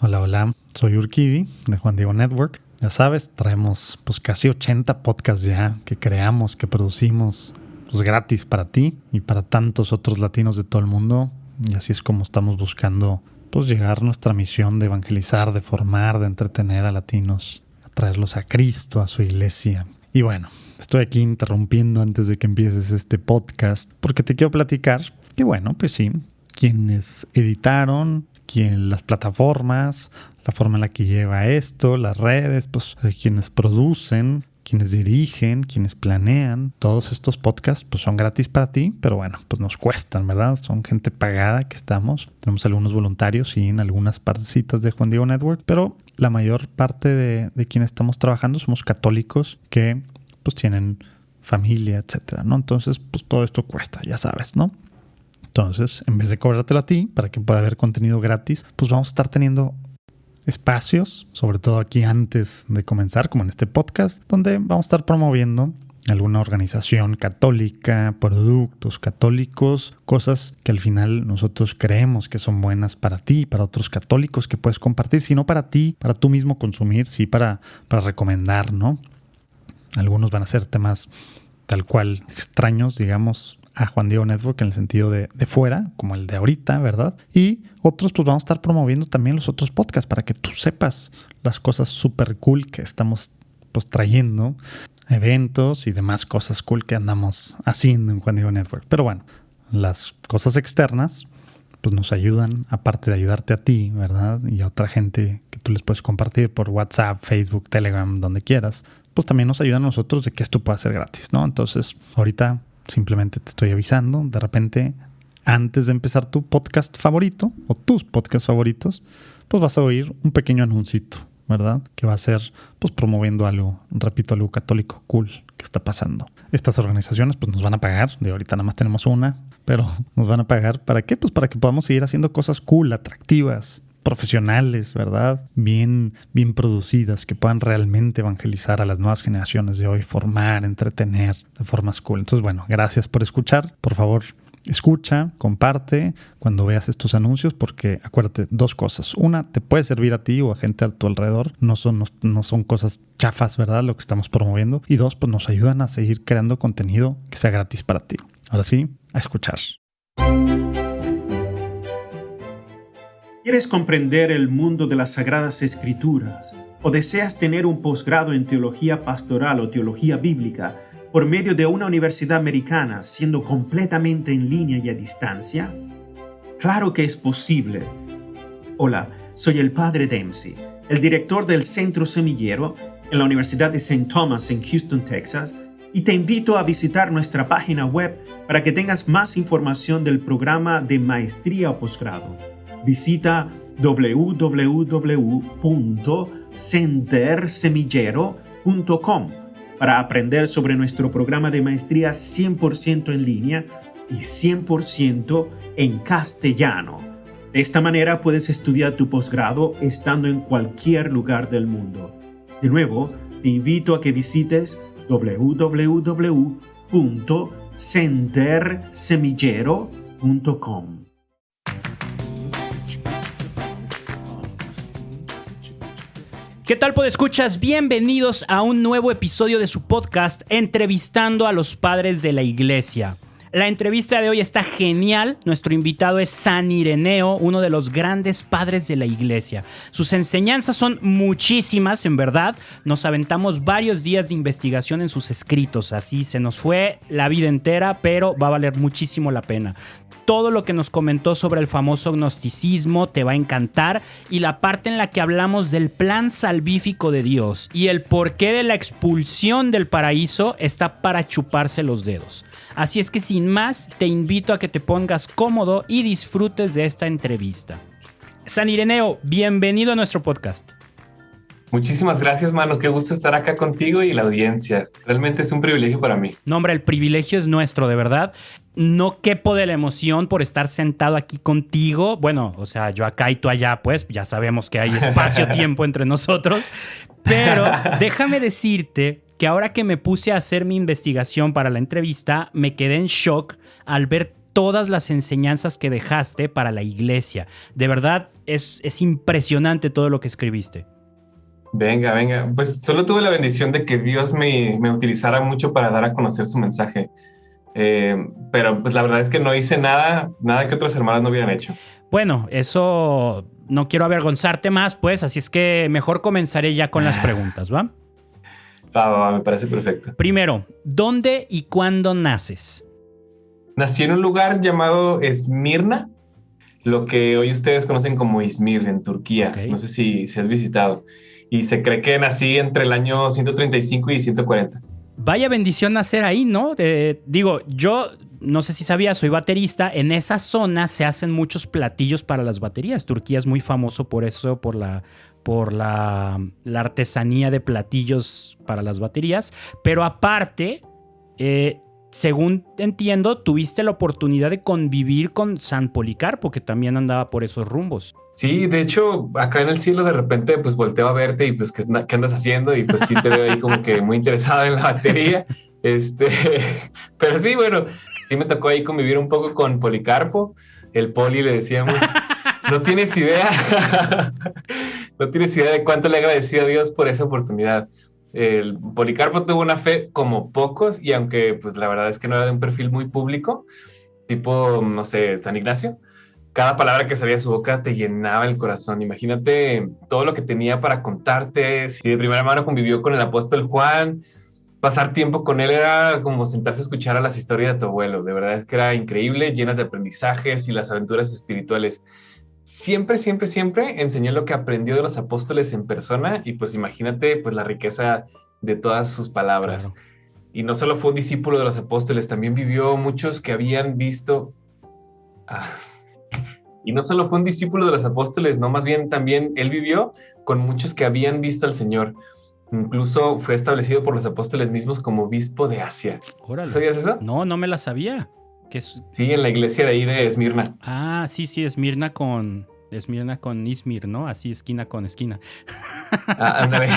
Hola, hola, soy Urquidi de Juan Diego Network. Ya sabes, traemos casi 80 podcasts ya que creamos, que producimos gratis para ti y para tantos otros latinos de todo el mundo. Y así es como estamos buscando llegar a nuestra misión de evangelizar, de formar, de entretener a latinos, a traerlos a Cristo, a su iglesia. Y bueno, estoy aquí interrumpiendo antes de que empieces este podcast porque te quiero platicar que pues sí, quienes editaron, las plataformas, la forma en la que lleva esto, las redes, quienes producen, quienes dirigen, quienes planean, todos estos podcasts son gratis para ti, pero nos cuestan, ¿verdad? Son gente pagada que estamos. Tenemos algunos voluntarios y en algunas partecitas de Juan Diego Network, pero la mayor parte de quienes estamos trabajando somos católicos que tienen familia, etcétera, ¿no? Entonces, todo esto cuesta, ya sabes, ¿no? Entonces, en vez de cobrártelo a ti para que pueda haber contenido gratis, vamos a estar teniendo espacios, sobre todo aquí antes de comenzar, como en este podcast, donde vamos a estar promoviendo alguna organización católica, productos católicos, cosas que al final nosotros creemos que son buenas para ti, para otros católicos que puedes compartir, si no para ti, para tú mismo consumir, sí para recomendar, ¿no? Algunos van a ser temas tal cual extraños, digamos, a Juan Diego Network en el sentido de fuera, como el de ahorita, ¿verdad? Y otros vamos a estar promoviendo también los otros podcasts para que tú sepas las cosas súper cool que estamos trayendo, eventos y demás cosas cool que andamos haciendo en Juan Diego Network. Pero las cosas externas nos ayudan, aparte de ayudarte a ti, ¿verdad? Y a otra gente que tú les puedes compartir por WhatsApp, Facebook, Telegram, donde quieras, también nos ayudan a nosotros de que esto pueda ser gratis, ¿no? Entonces, ahorita simplemente te estoy avisando, de repente, antes de empezar tu podcast favorito o tus podcasts favoritos, vas a oír un pequeño anuncito, ¿verdad? Que va a ser, promoviendo algo, repito, algo católico cool que está pasando. Estas organizaciones, nos van a pagar, de ahorita nada más tenemos una, pero nos van a pagar, ¿para qué? Para que podamos seguir haciendo cosas cool, atractivas, profesionales, ¿verdad? Bien producidas, que puedan realmente evangelizar a las nuevas generaciones de hoy, formar, entretener de formas cool. Entonces, gracias por escuchar. Por favor, escucha, comparte cuando veas estos anuncios, porque acuérdate, dos cosas. Una, te puede servir a ti o a gente a tu alrededor. No son cosas chafas, ¿verdad? Lo que estamos promoviendo. Y dos, nos ayudan a seguir creando contenido que sea gratis para ti. Ahora sí, a escuchar. ¿Quieres comprender el mundo de las Sagradas Escrituras o deseas tener un posgrado en teología pastoral o teología bíblica por medio de una universidad americana siendo completamente en línea y a distancia? ¡Claro que es posible! Hola, soy el Padre Dempsey, el director del Centro Semillero en la Universidad de St. Thomas en Houston, Texas, y te invito a visitar nuestra página web para que tengas más información del programa de maestría o posgrado. Visita www.centersemillero.com para aprender sobre nuestro programa de maestría 100% en línea y 100% en castellano. De esta manera puedes estudiar tu posgrado estando en cualquier lugar del mundo. De nuevo, te invito a que visites www.centersemillero.com. ¿Qué tal, podescuchas? Bienvenidos a un nuevo episodio de su podcast Entrevistando a los Padres de la Iglesia. La entrevista de hoy está genial. Nuestro invitado es San Ireneo, uno de los grandes padres de la iglesia. Sus enseñanzas son muchísimas, en verdad. Nos aventamos varios días de investigación en sus escritos. Así se nos fue la vida entera, pero va a valer muchísimo la pena. Todo lo que nos comentó sobre el famoso gnosticismo te va a encantar, y la parte en la que hablamos del plan salvífico de Dios y el porqué de la expulsión del paraíso está para chuparse los dedos. Así es que sin más, te invito a que te pongas cómodo y disfrutes de esta entrevista. San Ireneo, bienvenido a nuestro podcast. Muchísimas gracias, mano. Qué gusto estar acá contigo y la audiencia. Realmente es un privilegio para mí. No, hombre, el privilegio es nuestro, de verdad. No quepo de la emoción por estar sentado aquí contigo. Bueno, o sea, yo acá y tú allá, pues ya sabemos que hay espacio-tiempo entre nosotros. Pero déjame decirte que ahora que me puse a hacer mi investigación para la entrevista, me quedé en shock al ver todas las enseñanzas que dejaste para la iglesia. De verdad, es impresionante todo lo que escribiste. Venga. Pues solo tuve la bendición de que Dios me utilizara mucho para dar a conocer su mensaje. Pero pues la verdad es que no hice nada que otros hermanos no hubieran hecho. Bueno, eso no quiero avergonzarte más, pues, así es que mejor comenzaré ya con las preguntas, ¿va? Va, me parece perfecto. Primero, ¿dónde y cuándo naces? Nací en un lugar llamado Esmirna, lo que hoy ustedes conocen como Izmir, en Turquía. Okay. No sé si has visitado. Y se cree que nací entre el año 135 y 140. Vaya bendición nacer ahí, ¿no? Digo, yo no sé si sabías, soy baterista. En esa zona se hacen muchos platillos para las baterías. Turquía es muy famoso por eso, por la artesanía de platillos para las baterías. Pero aparte, según entiendo, tuviste la oportunidad de convivir con San Policarpo, que también andaba por esos rumbos. Sí, de hecho, acá en el cielo de repente pues volteo a verte y pues ¿qué andas haciendo? Y pues sí te veo ahí como que muy interesado en la batería. Pero sí, bueno, sí me tocó ahí convivir un poco con Policarpo. El Poli le decíamos, no tienes idea, no tienes idea de cuánto le agradecí a Dios por esa oportunidad. El Policarpo tuvo una fe como pocos y aunque pues la verdad es que no era de un perfil muy público, tipo, no sé, San Ignacio, cada palabra que salía de su boca te llenaba el corazón. Imagínate todo lo que tenía para contarte. Si de primera mano convivió con el apóstol Juan, pasar tiempo con él era como sentarse a escuchar a las historias de tu abuelo. De verdad es que era increíble, llenas de aprendizajes y las aventuras espirituales. Siempre enseñó lo que aprendió de los apóstoles en persona y pues imagínate pues la riqueza de todas sus palabras. Claro. Y no solo fue un discípulo de los apóstoles, también vivió muchos que habían visto... Y no solo fue un discípulo de los apóstoles, no, más bien también él vivió con muchos que habían visto al Señor. Incluso fue establecido por los apóstoles mismos como obispo de Asia. Órale. ¿Sabías eso? No me la sabía. Sí, en la iglesia de ahí de Esmirna. Ah, sí, Esmirna con Izmir, ¿no? Así, esquina con esquina. Ándale.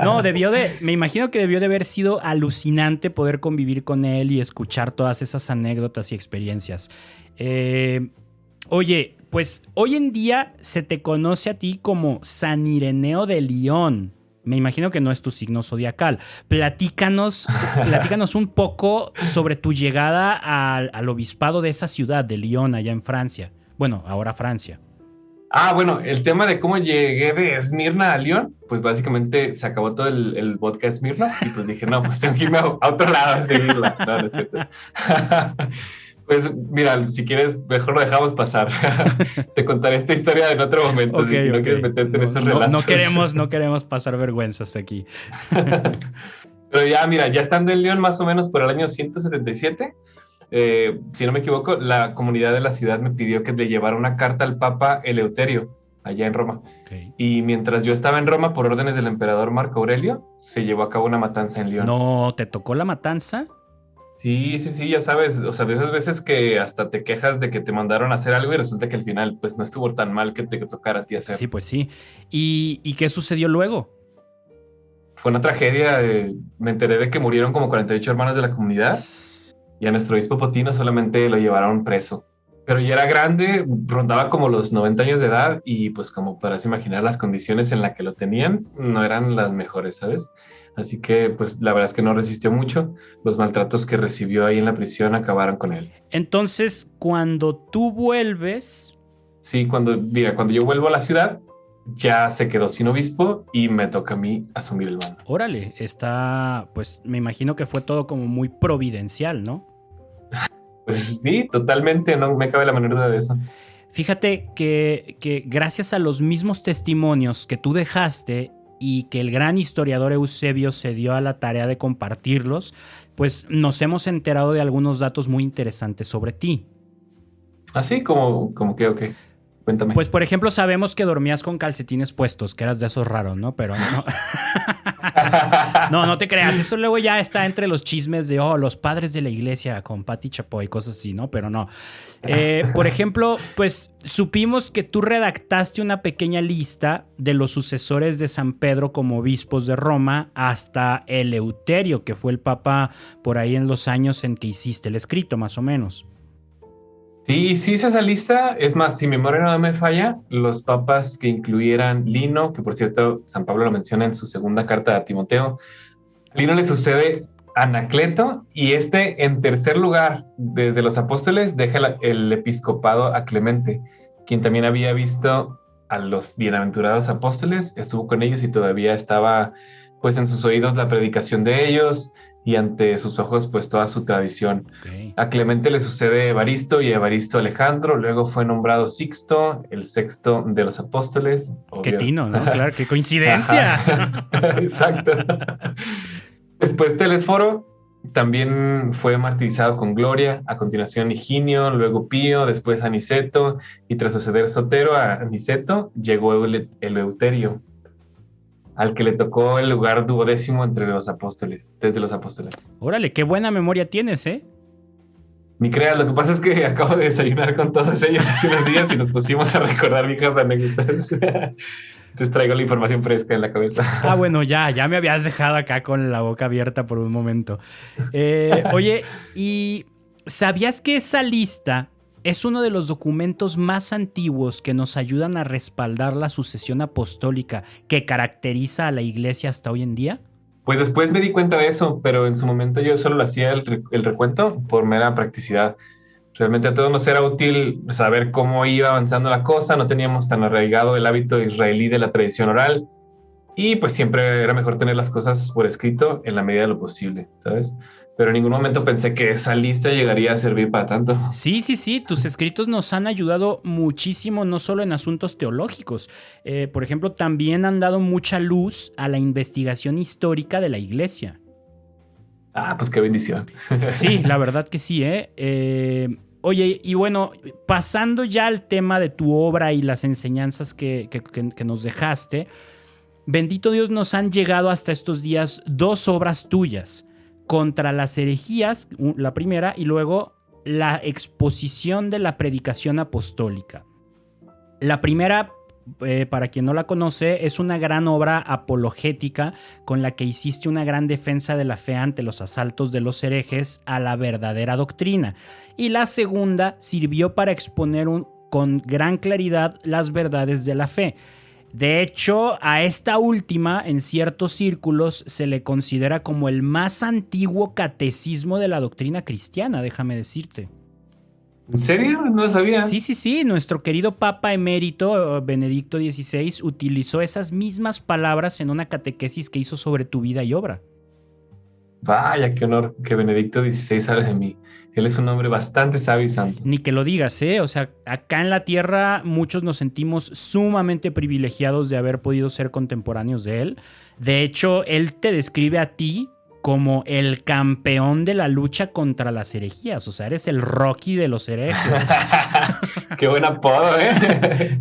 No, me imagino que debió de haber sido alucinante poder convivir con él y escuchar todas esas anécdotas y experiencias. Oye, pues hoy en día se te conoce a ti como San Ireneo de León. Me imagino que no es tu signo zodiacal. Platícanos un poco sobre tu llegada al obispado de esa ciudad, de Lyon, allá en Francia. Bueno, ahora Francia. Bueno, el tema de cómo llegué de Esmirna a Lyon, pues básicamente se acabó todo el vodka Esmirna y pues dije, no, pues tengo que irme a otro lado a seguirla. No es cierto. Pues mira, si quieres, mejor lo dejamos pasar. Te contaré esta historia en otro momento, okay, si no quieres meterte en esos relatos. No queremos pasar vergüenzas aquí. Pero ya, mira, ya estando en Lyon más o menos por el año 177, si no me equivoco, la comunidad de la ciudad me pidió que le llevara una carta al Papa Eleuterio, allá en Roma. Okay. Y mientras yo estaba en Roma, por órdenes del emperador Marco Aurelio, se llevó a cabo una matanza en Lyon. ¿No te tocó la matanza? Sí, ya sabes, o sea, de esas veces que hasta te quejas de que te mandaron a hacer algo y resulta que al final pues no estuvo tan mal que te tocara a ti hacer. Sí, pues sí. ¿Y qué sucedió luego? Fue una tragedia, me enteré de que murieron como 48 hermanos de la comunidad y a nuestro obispo Potino solamente lo llevaron preso. Pero ya era grande, rondaba como los 90 años de edad y pues como podrás imaginar las condiciones en las que lo tenían no eran las mejores, ¿sabes? Así que, pues, la verdad es que no resistió mucho. Los maltratos que recibió ahí en la prisión acabaron con él. Entonces, cuando tú vuelves... Sí, cuando yo vuelvo a la ciudad, ya se quedó sin obispo y me toca a mí asumir el mando. Órale, pues, me imagino que fue todo como muy providencial, ¿no? Pues sí, totalmente, no me cabe la menor duda de eso. Fíjate que gracias a los mismos testimonios que tú dejaste y que el gran historiador Eusebio se dio a la tarea de compartirlos, pues nos hemos enterado de algunos datos muy interesantes sobre ti. ¿Así? ¿Como qué? Ok. Cuéntame. Pues, por ejemplo, sabemos que dormías con calcetines puestos, que eras de esos raros, ¿no? Pero no. No te creas. Eso luego ya está entre los chismes de, los padres de la iglesia con Pati Chapoy y cosas así, ¿no? Pero no. Por ejemplo, pues supimos que tú redactaste una pequeña lista de los sucesores de San Pedro como obispos de Roma hasta Eleuterio, que fue el papa por ahí en los años en que hiciste el escrito, más o menos. Sí, sí hice esa lista. Es más, si mi memoria no me falla, los papas que incluyeran Lino, que por cierto, San Pablo lo menciona en su segunda carta a Timoteo, Lino le sucede a Anacleto y en tercer lugar, desde los apóstoles, deja el episcopado a Clemente, quien también había visto a los bienaventurados apóstoles, estuvo con ellos y todavía estaba pues en sus oídos la predicación de ellos y ante sus ojos pues toda su tradición. Okay. A Clemente le sucede Evaristo y a Evaristo Alejandro, luego fue nombrado Sixto, el sexto de los apóstoles. Obvio. Qué tino, ¿no? Claro, qué coincidencia. Exacto. Después Telesforo también fue martirizado con gloria, a continuación Higinio, luego Pío, después Aniceto, y tras suceder Sotero a Aniceto, llegó Eleuterio, al que le tocó el lugar 12º entre los apóstoles, desde los apóstoles. Órale, qué buena memoria tienes, ¿eh? Ni creas, lo que pasa es que acabo de desayunar con todos ellos hace unos días y nos pusimos a recordar viejas anécdotas. Entonces traigo la información fresca en la cabeza. Ah, bueno, ya me habías dejado acá con la boca abierta por un momento. Oye, ¿y sabías que esa lista es uno de los documentos más antiguos que nos ayudan a respaldar la sucesión apostólica que caracteriza a la iglesia hasta hoy en día? Pues después me di cuenta de eso, pero en su momento yo solo lo hacía el recuento por mera practicidad. Realmente a todos nos era útil saber cómo iba avanzando la cosa, no teníamos tan arraigado el hábito israelí de la tradición oral y pues siempre era mejor tener las cosas por escrito en la medida de lo posible, ¿sabes? Pero en ningún momento pensé que esa lista llegaría a servir para tanto. Sí, tus escritos nos han ayudado muchísimo, no solo en asuntos teológicos. Por ejemplo, también han dado mucha luz a la investigación histórica de la iglesia. Ah, pues qué bendición. Sí, la verdad que sí, ¿eh? Oye, y bueno, pasando ya al tema de tu obra y las enseñanzas que nos dejaste, bendito Dios, nos han llegado hasta estos días 2 obras tuyas: Contra las herejías, la primera, y luego La exposición de la predicación apostólica. La primera, para quien no la conoce, es una gran obra apologética con la que hiciste una gran defensa de la fe ante los asaltos de los herejes a la verdadera doctrina. Y la segunda sirvió para exponer con gran claridad las verdades de la fe. De hecho, a esta última, en ciertos círculos, se le considera como el más antiguo catecismo de la doctrina cristiana, déjame decirte. ¿En serio? No lo sabía. Sí. Nuestro querido Papa Emérito, Benedicto XVI, utilizó esas mismas palabras en una catequesis que hizo sobre tu vida y obra. Vaya, qué honor que Benedicto XVI hable de mí. Él es un hombre bastante sabio y santo. Ni que lo digas, ¿eh? O sea, acá en la tierra muchos nos sentimos sumamente privilegiados de haber podido ser contemporáneos de él. De hecho, él te describe a ti como el campeón de la lucha contra las herejías. O sea, eres el Rocky de los herejes. Qué buen apodo, ¿eh?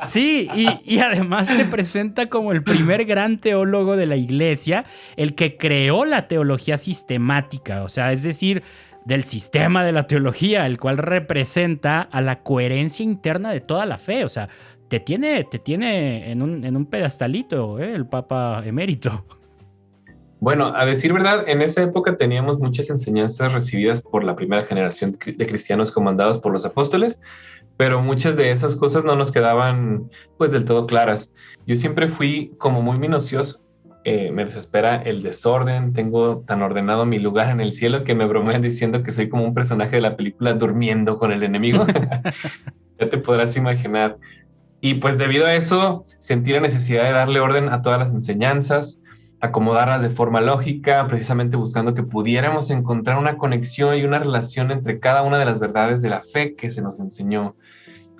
Sí, y además te presenta como el primer gran teólogo de la iglesia, el que creó la teología sistemática, o sea, es decir, del sistema de la teología, el cual representa a la coherencia interna de toda la fe. O sea, te tiene en un pedestalito, el Papa Emérito. Bueno, a decir verdad, en esa época teníamos muchas enseñanzas recibidas por la primera generación de cristianos comandados por los apóstoles, pero muchas de esas cosas no nos quedaban pues del todo claras. Yo siempre fui como muy minucioso. Me desespera el desorden, tengo tan ordenado mi lugar en el cielo que me bromean diciendo que soy como un personaje de la película durmiendo con el enemigo. Ya te podrás imaginar. Y pues debido a eso sentí la necesidad de darle orden a todas las enseñanzas, acomodarlas de forma lógica, precisamente buscando que pudiéramos encontrar una conexión y una relación entre cada una de las verdades de la fe que se nos enseñó.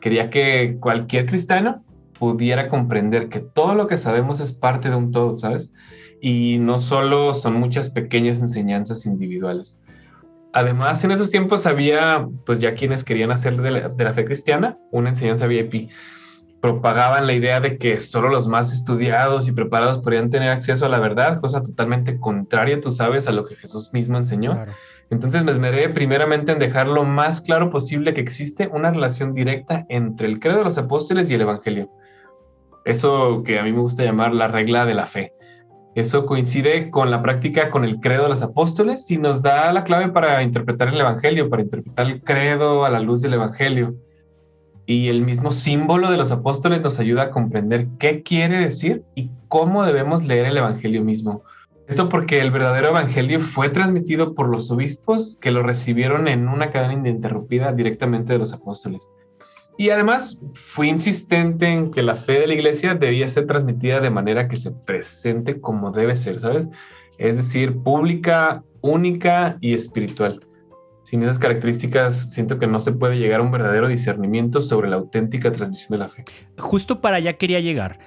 Quería que cualquier cristiano pudiera comprender que todo lo que sabemos es parte de un todo, ¿sabes? Y no solo son muchas pequeñas enseñanzas individuales. Además, en esos tiempos había, pues ya quienes querían hacer de la fe cristiana una enseñanza VIP. Propagaban la idea de que solo los más estudiados y preparados podrían tener acceso a la verdad, cosa totalmente contraria, tú sabes, a lo que Jesús mismo enseñó. Claro. Entonces me esmeré primeramente en dejar lo más claro posible que existe una relación directa entre el credo de los apóstoles y el evangelio. Eso que a mí me gusta llamar la regla de la fe. Eso coincide con la práctica, con el credo de los apóstoles y nos da la clave para interpretar el evangelio, para interpretar el credo a la luz del evangelio. Y el mismo símbolo de los apóstoles nos ayuda a comprender qué quiere decir y cómo debemos leer el evangelio mismo. Esto porque el verdadero evangelio fue transmitido por los obispos que lo recibieron en una cadena ininterrumpida directamente de los apóstoles. Y además fui insistente en que la fe de la iglesia debía ser transmitida de manera que se presente como debe ser, ¿sabes? Es decir, pública, única y espiritual. Sin esas características, siento que no se puede llegar a un verdadero discernimiento sobre la auténtica transmisión de la fe. Justo para allá quería llegar.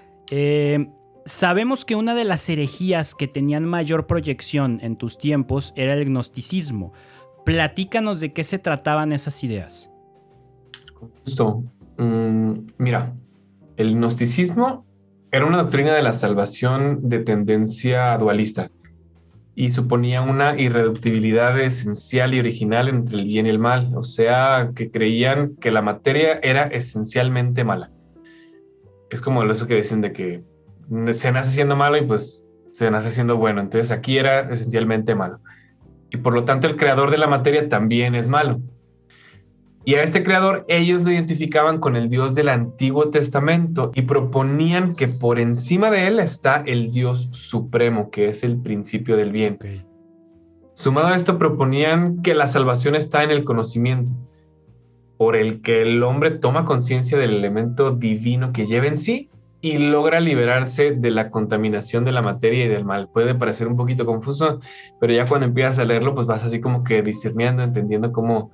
Sabemos que una de las herejías que tenían mayor proyección en tus tiempos era el gnosticismo. Platícanos de qué se trataban esas ideas. Justo. Mira, el gnosticismo era una doctrina de la salvación de tendencia dualista y suponía una irreductibilidad esencial y original entre el bien y el mal, o sea, que creían que la materia era esencialmente mala. Es como eso que dicen de que se nace siendo malo y pues se nace siendo bueno, entonces aquí era esencialmente malo. Y por lo tanto el creador de la materia también es malo. Y a este creador ellos lo identificaban con el Dios del Antiguo Testamento y proponían que por encima de él está el Dios supremo, que es el principio del bien. Okay. Sumado a esto, proponían que la salvación está en el conocimiento, por el que el hombre toma conciencia del elemento divino que lleva en sí y logra liberarse de la contaminación de la materia y del mal. Puede parecer un poquito confuso, pero ya cuando empiezas a leerlo, pues vas así como que discerniendo, entendiendo cómo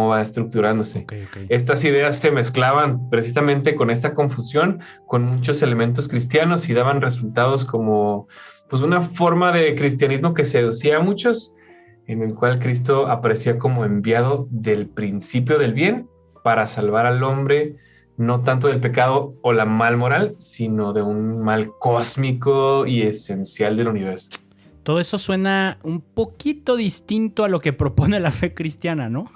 va estructurándose. Okay. Estas ideas se mezclaban precisamente con esta confusión, con muchos elementos cristianos y daban resultados como pues una forma de cristianismo que seducía a muchos, en el cual Cristo aparecía como enviado del principio del bien para salvar al hombre, no tanto del pecado o la mal moral, sino de un mal cósmico y esencial del universo. Todo eso suena un poquito distinto a lo que propone la fe cristiana, ¿no?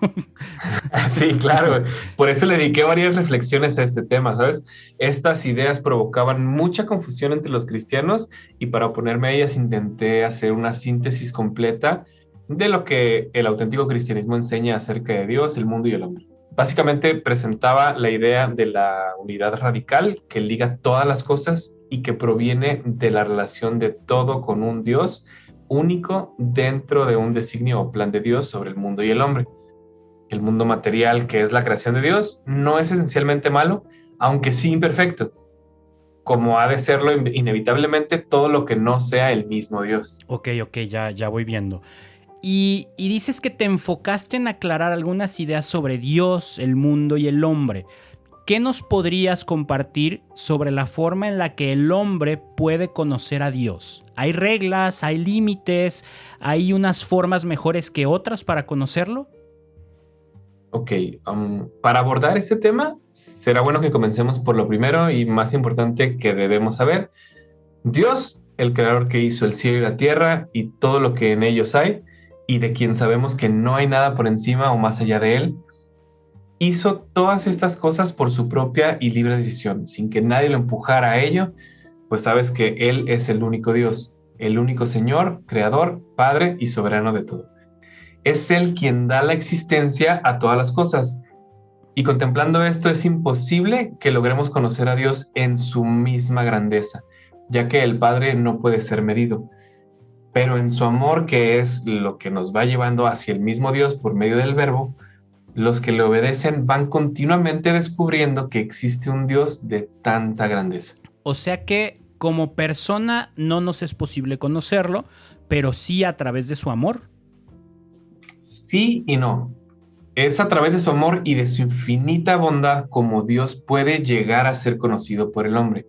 Sí, claro. Por eso le dediqué varias reflexiones a este tema, ¿sabes? Estas ideas provocaban mucha confusión entre los cristianos y para oponerme a ellas intenté hacer una síntesis completa de lo que el auténtico cristianismo enseña acerca de Dios, el mundo y el hombre. Básicamente presentaba la idea de la unidad radical que liga todas las cosas y que proviene de la relación de todo con un Dios único dentro de un designio o plan de Dios sobre el mundo y el hombre. El mundo material, que es la creación de Dios, no es esencialmente malo, aunque sí imperfecto, como ha de serlo inevitablemente todo lo que no sea el mismo Dios. Ok, ya voy viendo. Y dices que te enfocaste en aclarar algunas ideas sobre Dios, el mundo y el hombre. ¿Qué nos podrías compartir sobre la forma en la que el hombre puede conocer a Dios? ¿Hay reglas, hay límites, hay unas formas mejores que otras para conocerlo? Ok, para abordar este tema, será bueno que comencemos por lo primero y más importante que debemos saber. Dios, el creador que hizo el cielo y la tierra y todo lo que en ellos hay, y de quien sabemos que no hay nada por encima o más allá de él, hizo todas estas cosas por su propia y libre decisión, sin que nadie lo empujara a ello, pues sabes que él es el único Dios, el único Señor, Creador, Padre y soberano de todo. Es él quien da la existencia a todas las cosas. Y contemplando esto es imposible que logremos conocer a Dios en su misma grandeza, ya que el Padre no puede ser medido. Pero en su amor, que es lo que nos va llevando hacia el mismo Dios por medio del Verbo, los que le obedecen van continuamente descubriendo que existe un Dios de tanta grandeza. O sea que como persona no nos es posible conocerlo, pero sí a través de su amor. Sí y no. Es a través de su amor y de su infinita bondad como Dios puede llegar a ser conocido por el hombre.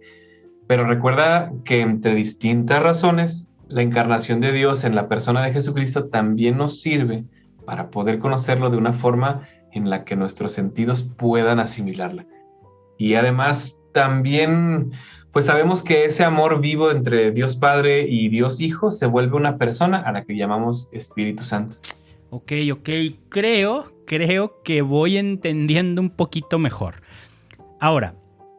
Pero recuerda que entre distintas razones, la encarnación de Dios en la persona de Jesucristo también nos sirve para poder conocerlo de una forma en la que nuestros sentidos puedan asimilarla. Y además también, pues sabemos que ese amor vivo entre Dios Padre y Dios Hijo se vuelve una persona a la que llamamos Espíritu Santo. Ok, creo que voy entendiendo un poquito mejor. Ahora,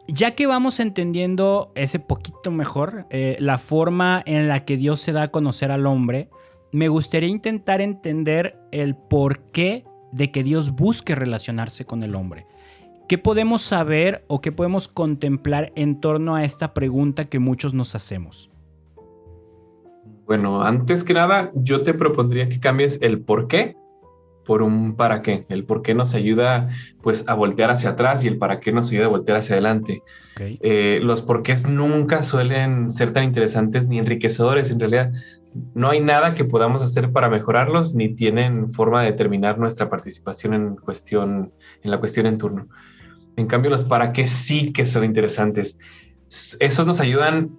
Ya que vamos entendiendo ese poquito mejor, la forma en la que Dios se da a conocer al hombre, me gustaría intentar entender el porqué de que Dios busque relacionarse con el hombre. ¿Qué podemos saber o qué podemos contemplar en torno a esta pregunta que muchos nos hacemos? Bueno, antes que nada, yo te propondría que cambies el por qué por un para qué. El por qué nos ayuda pues a voltear hacia atrás y el para qué nos ayuda a voltear hacia adelante. Okay. Los porqués nunca suelen ser tan interesantes ni enriquecedores. En realidad, no hay nada que podamos hacer para mejorarlos ni tienen forma de determinar nuestra participación en la cuestión en turno. En cambio, los para qué sí que son interesantes. Esos nos ayudan...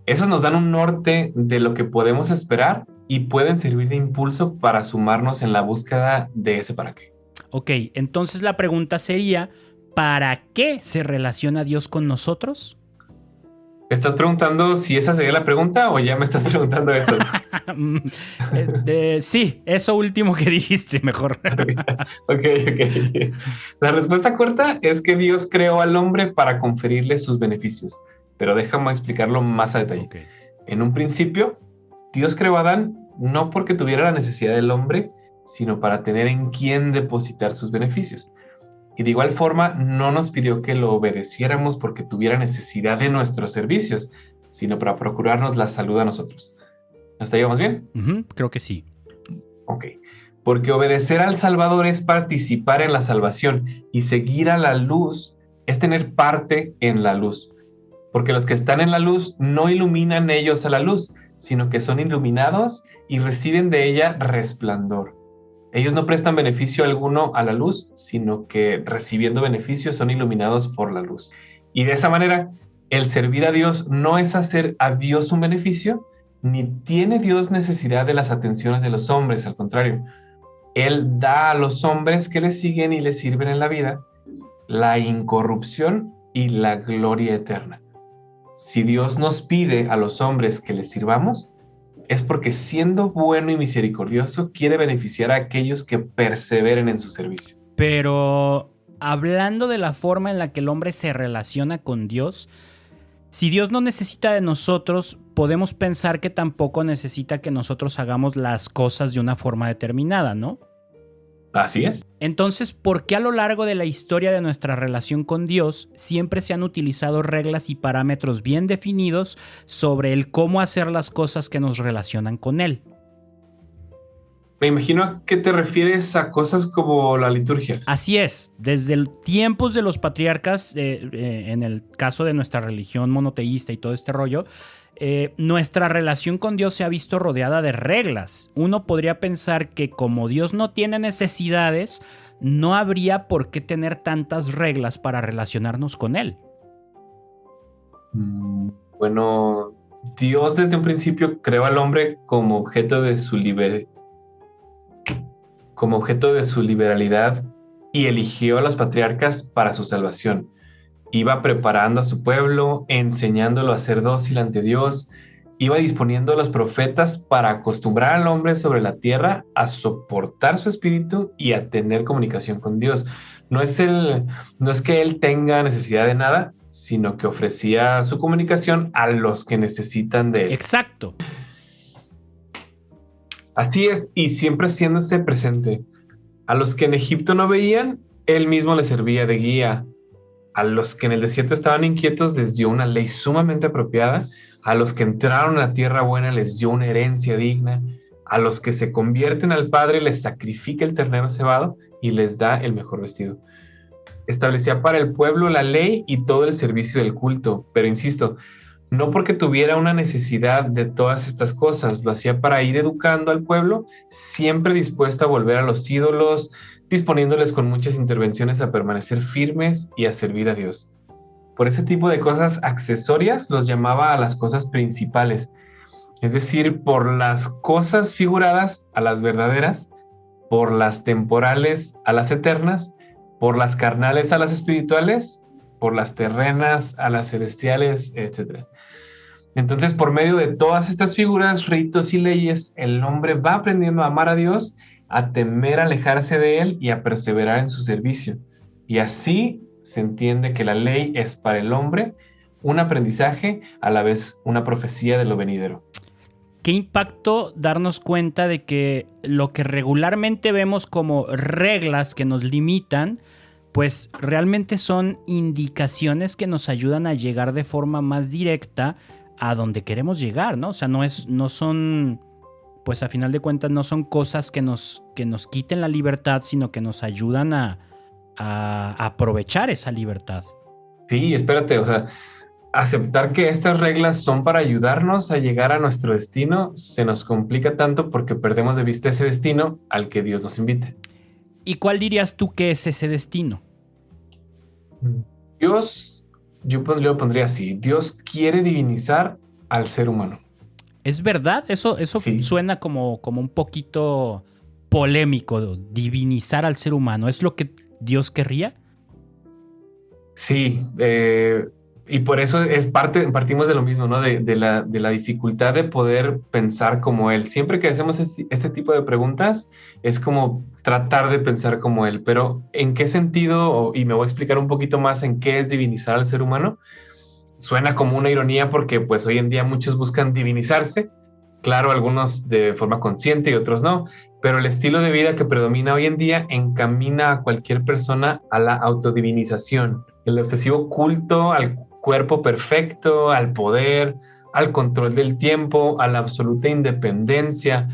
Esos nos dan un norte de lo que podemos esperar y pueden servir de impulso para sumarnos en la búsqueda de ese para qué. Ok, entonces la pregunta sería, ¿para qué se relaciona Dios con nosotros? ¿Estás preguntando si esa sería la pregunta o ya me estás preguntando eso? Sí, eso último que dijiste, mejor. Ok. La respuesta corta es que Dios creó al hombre para conferirle sus beneficios, pero déjame explicarlo más a detalle. Okay. En un principio, Dios creó a Adán no porque tuviera la necesidad del hombre, sino para tener en quién depositar sus beneficios. Y de igual forma, no nos pidió que lo obedeciéramos porque tuviera necesidad de nuestros servicios, sino para procurarnos la salud a nosotros. ¿Hasta ahí vamos bien? Creo que sí. Ok. Porque obedecer al Salvador es participar en la salvación y seguir a la luz es tener parte en la luz. Porque los que están en la luz no iluminan ellos a la luz, sino que son iluminados y reciben de ella resplandor. Ellos no prestan beneficio alguno a la luz, sino que recibiendo beneficios son iluminados por la luz. Y de esa manera, el servir a Dios no es hacer a Dios un beneficio, ni tiene Dios necesidad de las atenciones de los hombres, al contrario. Él da a los hombres que le siguen y le sirven en la vida la incorrupción y la gloria eterna. Si Dios nos pide a los hombres que le sirvamos, es porque siendo bueno y misericordioso quiere beneficiar a aquellos que perseveren en su servicio. Pero hablando de la forma en la que el hombre se relaciona con Dios, si Dios no necesita de nosotros, podemos pensar que tampoco necesita que nosotros hagamos las cosas de una forma determinada, ¿no? Así es. Entonces, ¿por qué a lo largo de la historia de nuestra relación con Dios siempre se han utilizado reglas y parámetros bien definidos sobre el cómo hacer las cosas que nos relacionan con Él? Me imagino a qué te refieres a cosas como la liturgia. Así es, desde tiempos de los patriarcas, en el caso de nuestra religión monoteísta y todo este rollo, nuestra relación con Dios se ha visto rodeada de reglas. Uno podría pensar que como Dios no tiene necesidades, no habría por qué tener tantas reglas para relacionarnos con Él. Bueno, Dios desde un principio creó al hombre como objeto de su liberalidad y eligió a los patriarcas para su salvación. Iba preparando a su pueblo, enseñándolo a ser dócil ante Dios, iba disponiendo a los profetas para acostumbrar al hombre sobre la tierra a soportar su espíritu y a tener comunicación con Dios. No es que él tenga necesidad de nada, sino que ofrecía su comunicación a los que necesitan de él. Exacto. Así es, y siempre haciéndose presente. A los que en Egipto no veían, él mismo les servía de guía. A los que en el desierto estaban inquietos les dio una ley sumamente apropiada. A los que entraron a la tierra buena les dio una herencia digna. A los que se convierten al Padre les sacrifica el ternero cebado y les da el mejor vestido. Establecía para el pueblo la ley y todo el servicio del culto. Pero insisto, no porque tuviera una necesidad de todas estas cosas, lo hacía para ir educando al pueblo, siempre dispuesto a volver a los ídolos, disponiéndoles con muchas intervenciones a permanecer firmes y a servir a Dios. Por ese tipo de cosas accesorias los llamaba a las cosas principales, es decir, por las cosas figuradas a las verdaderas, por las temporales a las eternas, por las carnales a las espirituales, por las terrenas a las celestiales, etc. Entonces, por medio de todas estas figuras, ritos y leyes, el hombre va aprendiendo a amar a Dios, a temer alejarse de él y a perseverar en su servicio. Y así se entiende que la ley es para el hombre un aprendizaje, a la vez una profecía de lo venidero. ¿Qué impacto darnos cuenta de que lo que regularmente vemos como reglas que nos limitan, pues realmente son indicaciones que nos ayudan a llegar de forma más directa a donde queremos llegar, ¿no? O sea, no son, pues a final de cuentas no son cosas que nos quiten la libertad, sino que nos ayudan a aprovechar esa libertad. Sí, espérate, o sea, aceptar que estas reglas son para ayudarnos a llegar a nuestro destino se nos complica tanto porque perdemos de vista ese destino al que Dios nos invite. ¿Y cuál dirías tú que es ese destino? Dios, yo lo pondría así, Dios quiere divinizar al ser humano. ¿Es verdad? Eso Sí. Suena como un poquito polémico, divinizar al ser humano. ¿Es lo que Dios querría? Sí, y por eso partimos de lo mismo, ¿no? De la dificultad de poder pensar como Él. Siempre que hacemos este tipo de preguntas, es como tratar de pensar como Él. Pero ¿en qué sentido? Y me voy a explicar un poquito más en qué es divinizar al ser humano. Suena como una ironía porque pues hoy en día muchos buscan divinizarse. Claro, algunos de forma consciente y otros no. Pero el estilo de vida que predomina hoy en día encamina a cualquier persona a la autodivinización. El obsesivo culto al cuerpo perfecto, al poder, al control del tiempo, a la absoluta independencia,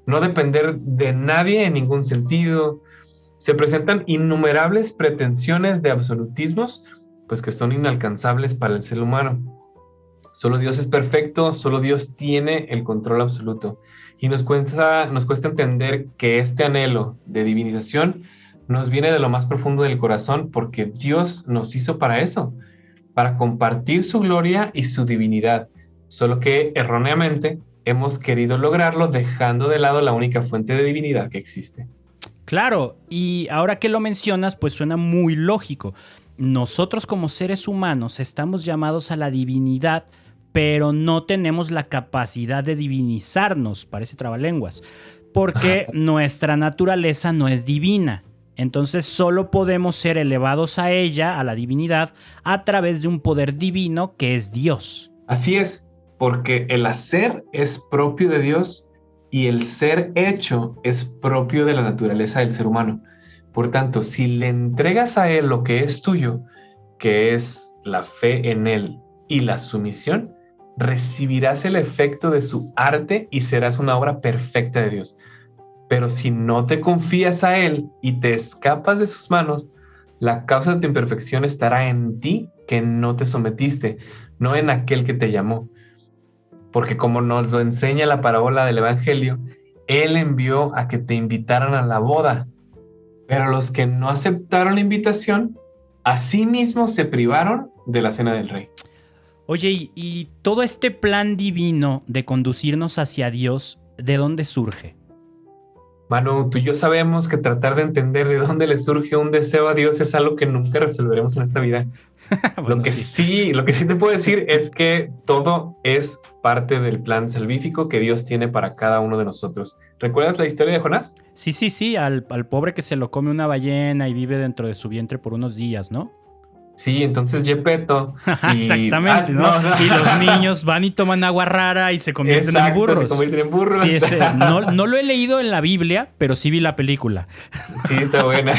no depender de nadie en ningún sentido. Se presentan innumerables pretensiones de absolutismos, pues que son inalcanzables para el ser humano. Solo Dios es perfecto, solo Dios tiene el control absoluto. Y nos cuesta entender que este anhelo de divinización nos viene de lo más profundo del corazón porque Dios nos hizo para eso, para compartir su gloria y su divinidad, solo que erróneamente hemos querido lograrlo dejando de lado la única fuente de divinidad que existe. Claro, y ahora que lo mencionas, pues suena muy lógico. Nosotros como seres humanos estamos llamados a la divinidad, pero no tenemos la capacidad de divinizarnos, parece trabalenguas, porque nuestra naturaleza no es divina. Entonces solo podemos ser elevados a ella, a la divinidad, a través de un poder divino que es Dios. Así es, porque el hacer es propio de Dios y el ser hecho es propio de la naturaleza del ser humano. Por tanto, si le entregas a Él lo que es tuyo, que es la fe en Él y la sumisión, recibirás el efecto de su arte y serás una obra perfecta de Dios. Pero si no te confías a Él y te escapas de sus manos, la causa de tu imperfección estará en ti que no te sometiste, no en aquel que te llamó. Porque como nos lo enseña la parábola del Evangelio, Él envió a que te invitaran a la boda, pero los que no aceptaron la invitación, a sí mismos se privaron de la cena del Rey. Oye, y todo este plan divino de conducirnos hacia Dios, ¿de dónde surge? Manu, tú y yo sabemos que tratar de entender de dónde le surge un deseo a Dios es algo que nunca resolveremos en esta vida. Bueno, lo que sí te puedo decir es que todo es parte del plan salvífico que Dios tiene para cada uno de nosotros. ¿Recuerdas la historia de Jonás? Sí, al pobre que se lo come una ballena y vive dentro de su vientre por unos días, ¿no? Sí, entonces Gepetto. Exactamente, ¿no? Y los niños van y toman agua rara y se convierten en burros. Se convierten en burros. Sí, no lo he leído en la Biblia, pero sí vi la película. Sí, está buena.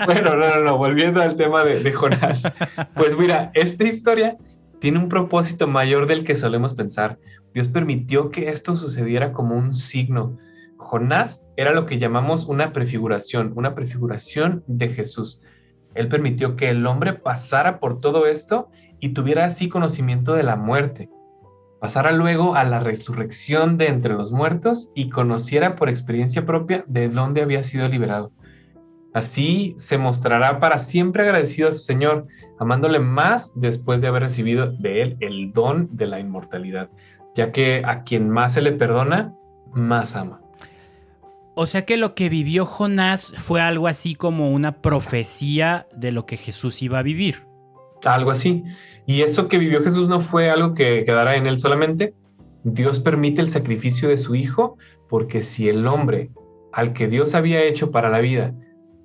Bueno, no, volviendo al tema de Jonás. Pues mira, esta historia tiene un propósito mayor del que solemos pensar. Dios permitió que esto sucediera como un signo. Jonás era lo que llamamos una prefiguración de Jesús. Él permitió que el hombre pasara por todo esto y tuviera así conocimiento de la muerte. Pasara luego a la resurrección de entre los muertos y conociera por experiencia propia de dónde había sido liberado. Así se mostrará para siempre agradecido a su Señor, amándole más después de haber recibido de Él el don de la inmortalidad, ya que a quien más se le perdona, más ama. O sea que lo que vivió Jonás fue algo así como una profecía de lo que Jesús iba a vivir. Algo así. Y eso que vivió Jesús no fue algo que quedara en él solamente. Dios permite el sacrificio de su Hijo porque si el hombre al que Dios había hecho para la vida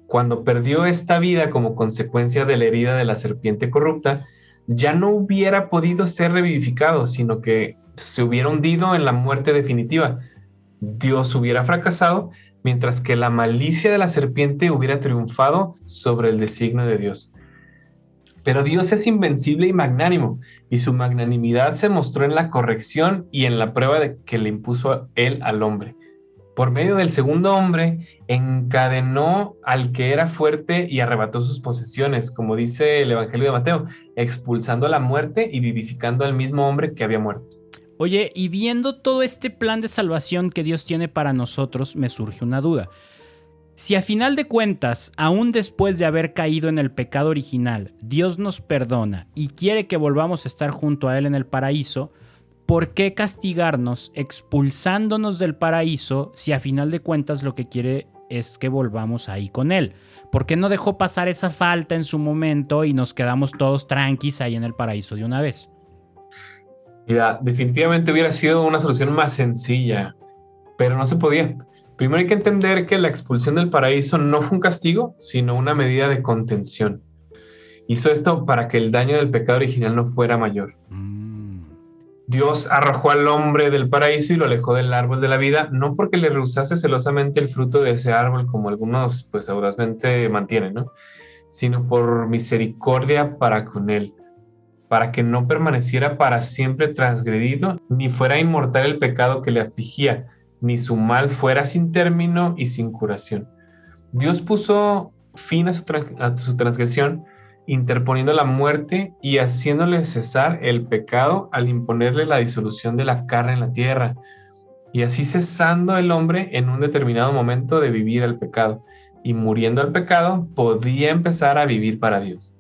cuando perdió esta vida como consecuencia de la herida de la serpiente corrupta, ya no hubiera podido ser revivificado, sino que se hubiera hundido en la muerte definitiva. Dios hubiera fracasado, mientras que la malicia de la serpiente hubiera triunfado sobre el designio de Dios. Pero Dios es invencible y magnánimo, y su magnanimidad se mostró en la corrección y en la prueba que le impuso él al hombre. Por medio del segundo hombre, encadenó al que era fuerte y arrebató sus posesiones, como dice el Evangelio de Mateo, expulsando la muerte y vivificando al mismo hombre que había muerto. Oye, y viendo todo este plan de salvación que Dios tiene para nosotros, me surge una duda. Si a final de cuentas, aún después de haber caído en el pecado original, Dios nos perdona y quiere que volvamos a estar junto a Él en el paraíso, ¿por qué castigarnos expulsándonos del paraíso si a final de cuentas lo que quiere es que volvamos ahí con Él? ¿Por qué no dejó pasar esa falta en su momento y nos quedamos todos tranquis ahí en el paraíso de una vez? Mira, definitivamente hubiera sido una solución más sencilla, pero no se podía. Primero hay que entender que la expulsión del paraíso no fue un castigo, sino una medida de contención. Hizo esto para que el daño del pecado original no fuera mayor. Dios arrojó al hombre del paraíso y lo alejó del árbol de la vida, no porque le rehusase celosamente el fruto de ese árbol, como algunos pues audazmente mantienen, ¿no? Sino por misericordia para con él, para que no permaneciera para siempre transgredido, ni fuera inmortal el pecado que le afligía, ni su mal fuera sin término y sin curación. Dios puso fin a su transgresión, interponiendo la muerte y haciéndole cesar el pecado al imponerle la disolución de la carne en la tierra, y así cesando el hombre en un determinado momento de vivir el pecado, y muriendo al pecado, podía empezar a vivir para Dios.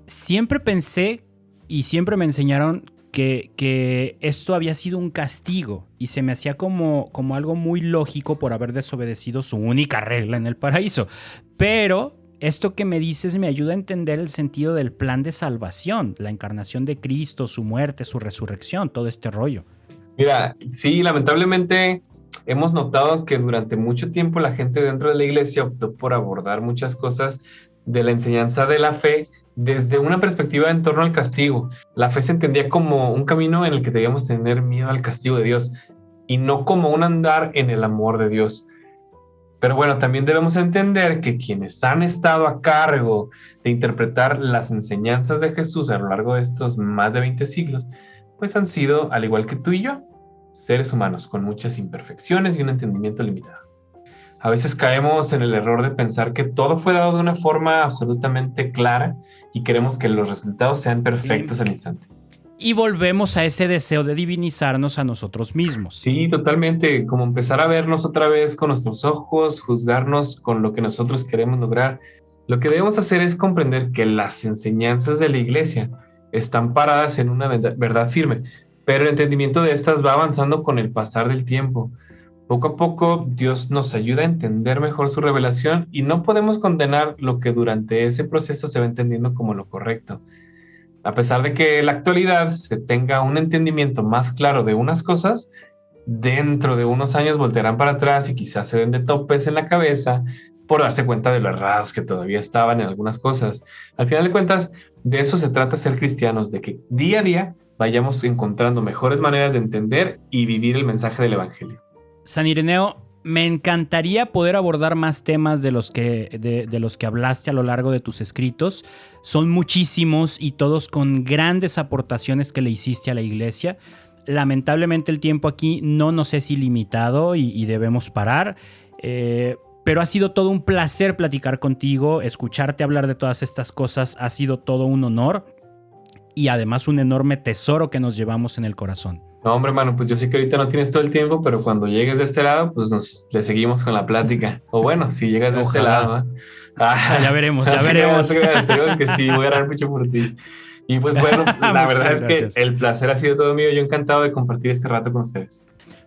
Siempre pensé y siempre me enseñaron que esto había sido un castigo y se me hacía como algo muy lógico por haber desobedecido su única regla en el paraíso. Pero esto que me dices me ayuda a entender el sentido del plan de salvación, la encarnación de Cristo, su muerte, su resurrección, todo este rollo. Mira, sí, lamentablemente hemos notado que durante mucho tiempo la gente dentro de la iglesia optó por abordar muchas cosas de la enseñanza de la fe desde una perspectiva en torno al castigo. La fe se entendía como un camino en el que debíamos tener miedo al castigo de Dios y no como un andar en el amor de Dios. Pero bueno, también debemos entender que quienes han estado a cargo de interpretar las enseñanzas de Jesús a lo largo de estos más de 20 siglos, pues han sido, al igual que tú y yo, seres humanos con muchas imperfecciones y un entendimiento limitado. A veces caemos en el error de pensar que todo fue dado de una forma absolutamente clara y queremos que los resultados sean perfectos al instante. Y volvemos a ese deseo de divinizarnos a nosotros mismos. Sí, totalmente. Como empezar a vernos otra vez con nuestros ojos, juzgarnos con lo que nosotros queremos lograr. Lo que debemos hacer es comprender que las enseñanzas de la iglesia están paradas en una verdad firme, pero el entendimiento de estas va avanzando con el pasar del tiempo. Poco a poco, Dios nos ayuda a entender mejor su revelación y no podemos condenar lo que durante ese proceso se va entendiendo como lo correcto. A pesar de que en la actualidad se tenga un entendimiento más claro de unas cosas, dentro de unos años voltearán para atrás y quizás se den de topes en la cabeza por darse cuenta de lo errados que todavía estaban en algunas cosas. Al final de cuentas, de eso se trata ser cristianos, de que día a día vayamos encontrando mejores maneras de entender y vivir el mensaje del Evangelio. San Ireneo, me encantaría poder abordar más temas de los que hablaste a lo largo de tus escritos. Son muchísimos y todos con grandes aportaciones que le hiciste a la iglesia. Lamentablemente el tiempo aquí no nos es ilimitado y debemos parar. Pero ha sido todo un placer platicar contigo, escucharte hablar de todas estas cosas ha sido todo un honor y además un enorme tesoro que nos llevamos en el corazón. No, hombre, mano, pues yo sé que ahorita no tienes todo el tiempo, pero cuando llegues de este lado, pues le seguimos con la plática. O bueno, si llegas de este lado. Ya veremos, ya veremos. Creo que sí, voy a orar mucho por ti. Y pues bueno, la verdad es que el placer ha sido todo mío. Yo encantado de compartir este rato con ustedes.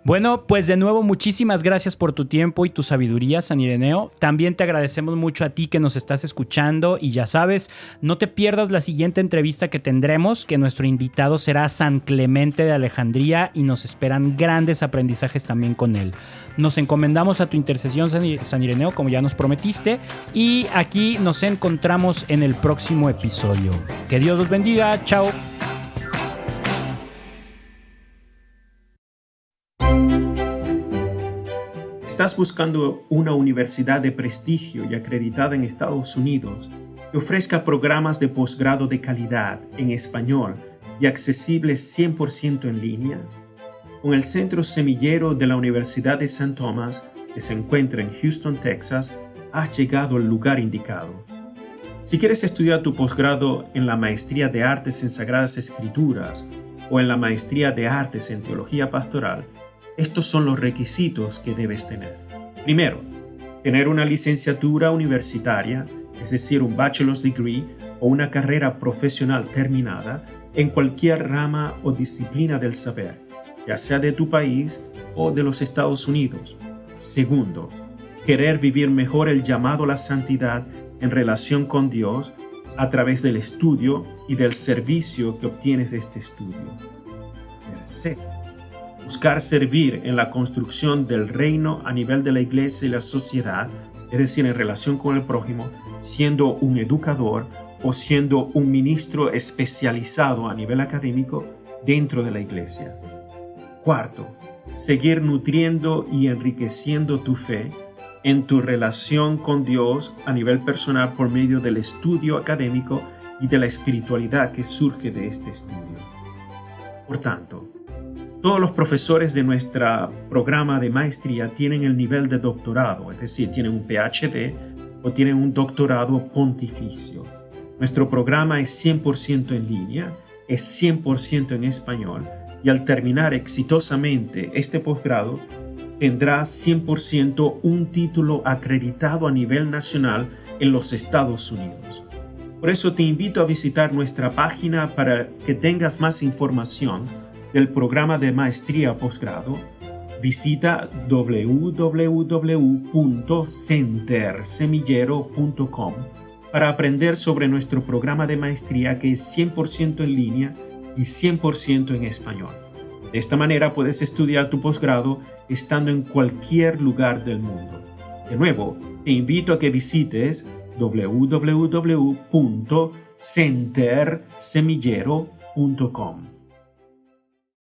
Bueno, pues de nuevo muchísimas gracias por tu tiempo y tu sabiduría, San Ireneo. También te agradecemos mucho a ti que nos estás escuchando y ya sabes, no te pierdas la siguiente entrevista que tendremos, que nuestro invitado será San Clemente de Alejandría y nos esperan grandes aprendizajes también con él. Nos encomendamos a tu intercesión, San Ireneo, como ya nos prometiste, y aquí nos encontramos en el próximo episodio. Que Dios los bendiga. Chao. ¿Estás buscando una universidad de prestigio y acreditada en Estados Unidos que ofrezca programas de posgrado de calidad en español y accesibles 100% en línea? Con el Centro Semillero de la Universidad de St. Thomas, que se encuentra en Houston, Texas, has llegado al lugar indicado. Si quieres estudiar tu posgrado en la Maestría de Artes en Sagradas Escrituras o en la Maestría de Artes en Teología Pastoral, estos son los requisitos que debes tener. Primero, tener una licenciatura universitaria, es decir, un bachelor's degree o una carrera profesional terminada en cualquier rama o disciplina del saber, ya sea de tu país o de los Estados Unidos. Segundo, querer vivir mejor el llamado a la santidad en relación con Dios a través del estudio y del servicio que obtienes de este estudio. Tercero, buscar servir en la construcción del reino a nivel de la iglesia y la sociedad, es decir, en relación con el prójimo, siendo un educador o siendo un ministro especializado a nivel académico dentro de la iglesia. Cuarto, seguir nutriendo y enriqueciendo tu fe en tu relación con Dios a nivel personal por medio del estudio académico y de la espiritualidad que surge de este estudio. Por tanto, todos los profesores de nuestro programa de maestría tienen el nivel de doctorado, es decir, tienen un PhD o tienen un doctorado pontificio. Nuestro programa es 100% en línea, es 100% en español y al terminar exitosamente este posgrado, tendrás 100% un título acreditado a nivel nacional en los Estados Unidos. Por eso te invito a visitar nuestra página para que tengas más información del programa de maestría posgrado. Visita www.centersemillero.com para aprender sobre nuestro programa de maestría que es 100% en línea y 100% en español. De esta manera puedes estudiar tu posgrado estando en cualquier lugar del mundo. De nuevo, te invito a que visites www.centersemillero.com.